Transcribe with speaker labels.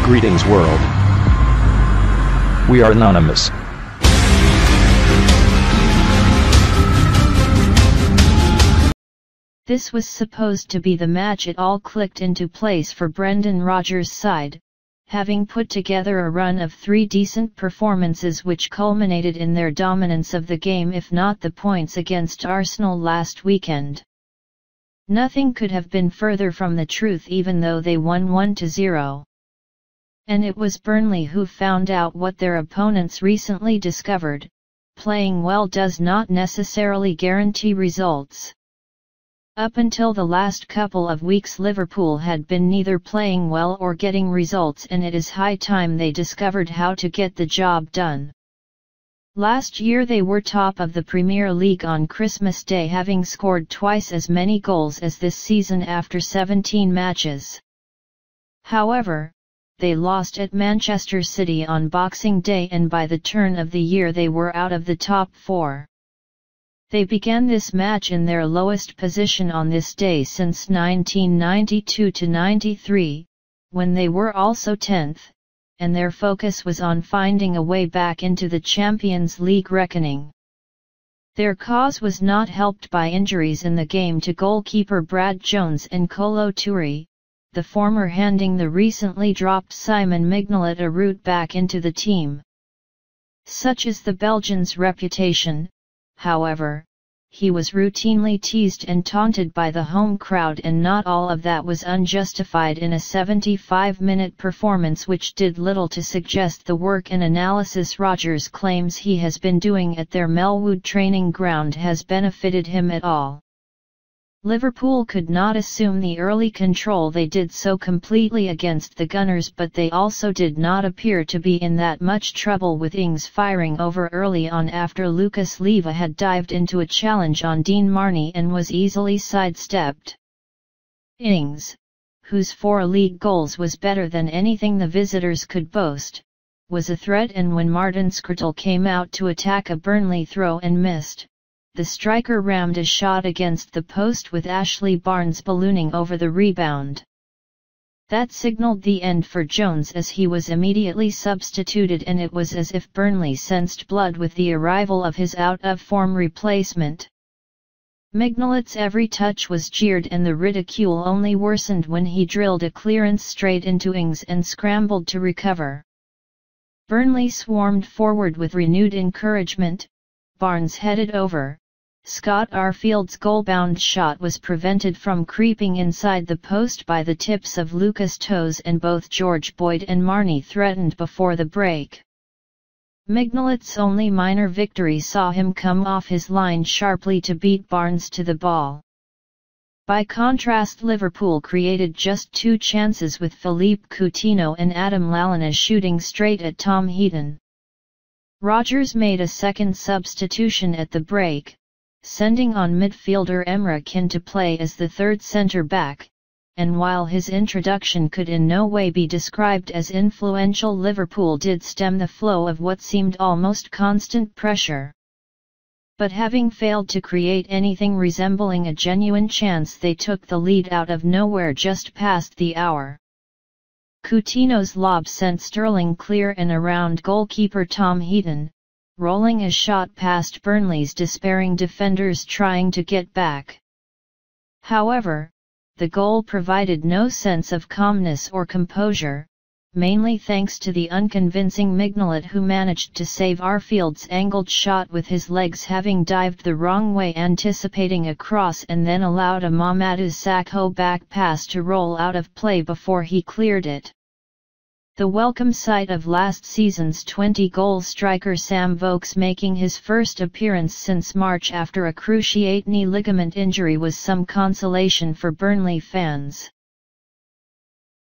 Speaker 1: Greetings world. We are anonymous.
Speaker 2: This was supposed to be the match it all clicked into place for Brendan Rodgers' side, having put together a run of 3 decent performances which culminated in their dominance of the game if not the points against Arsenal last weekend. Nothing could have been further from the truth even though they won 1-0. And it was Burnley who found out what their opponents recently discovered: playing well does not necessarily guarantee results. Up until the last couple of weeks Liverpool had been neither playing well or getting results, and it is high time they discovered how to get the job done. Last year they were top of the Premier League on Christmas Day, having scored twice as many goals as this season after 17 matches. However, they lost at Manchester City on Boxing Day, and by the turn of the year they were out of the top 4. They began this match in their lowest position on this day since 1992-93, when they were also 10th, and their focus was on finding a way back into the Champions League reckoning. Their cause was not helped by injuries in the game to goalkeeper Brad Jones and Kolo Toure, the former handing the recently dropped Simon Mignolet a route back into the team. Such is the Belgian's reputation. However, he was routinely teased and taunted by the home crowd, and not all of that was unjustified in a 75-minute performance which did little to suggest the work and analysis Rodgers claims he has been doing at their Melwood training ground has benefited him at all. Liverpool could not assume the early control they did so completely against the Gunners, but they also did not appear to be in that much trouble, with Ings firing over early on after Lucas Leiva had dived into a challenge on Dean Marney and was easily sidestepped. Ings, whose 4 league goals was better than anything the visitors could boast, was a threat, and when Martin Skrtel came out to attack a Burnley throw and missed, the striker rammed a shot against the post with Ashley Barnes ballooning over the rebound. That signalled the end for Jones, as he was immediately substituted, and it was as if Burnley sensed blood with the arrival of his out-of-form replacement. Mignolet's every touch was jeered, and the ridicule only worsened when he drilled a clearance straight into Ings and scrambled to recover. Burnley swarmed forward with renewed encouragement. Barnes headed over. Scott Arfield's goal-bound shot was prevented from creeping inside the post by the tips of Lucas Toes, and both George Boyd and Marney threatened before the break. Mignolet's only minor victory saw him come off his line sharply to beat Barnes to the ball. By contrast, Liverpool created just 2 chances, with Philippe Coutinho and Adam Lallana shooting straight at Tom Heaton. Rodgers made a second substitution at the break, sending on midfielder Emre Can to play as the third centre-back, and while his introduction could in no way be described as influential, Liverpool did stem the flow of what seemed almost constant pressure. But having failed to create anything resembling a genuine chance, they took the lead out of nowhere just past the hour. Coutinho's lob sent Sterling clear and around goalkeeper Tom Heaton, rolling a shot past Burnley's despairing defenders trying to get back. However, the goal provided no sense of calmness or composure, mainly thanks to the unconvincing Mignolet, who managed to save Arfield's angled shot with his legs, having dived the wrong way anticipating a cross, and then allowed a Mamadou Sakho back pass to roll out of play before he cleared it. The welcome sight of last season's 20-goal striker Sam Vokes making his first appearance since March after a cruciate knee ligament injury was some consolation for Burnley fans.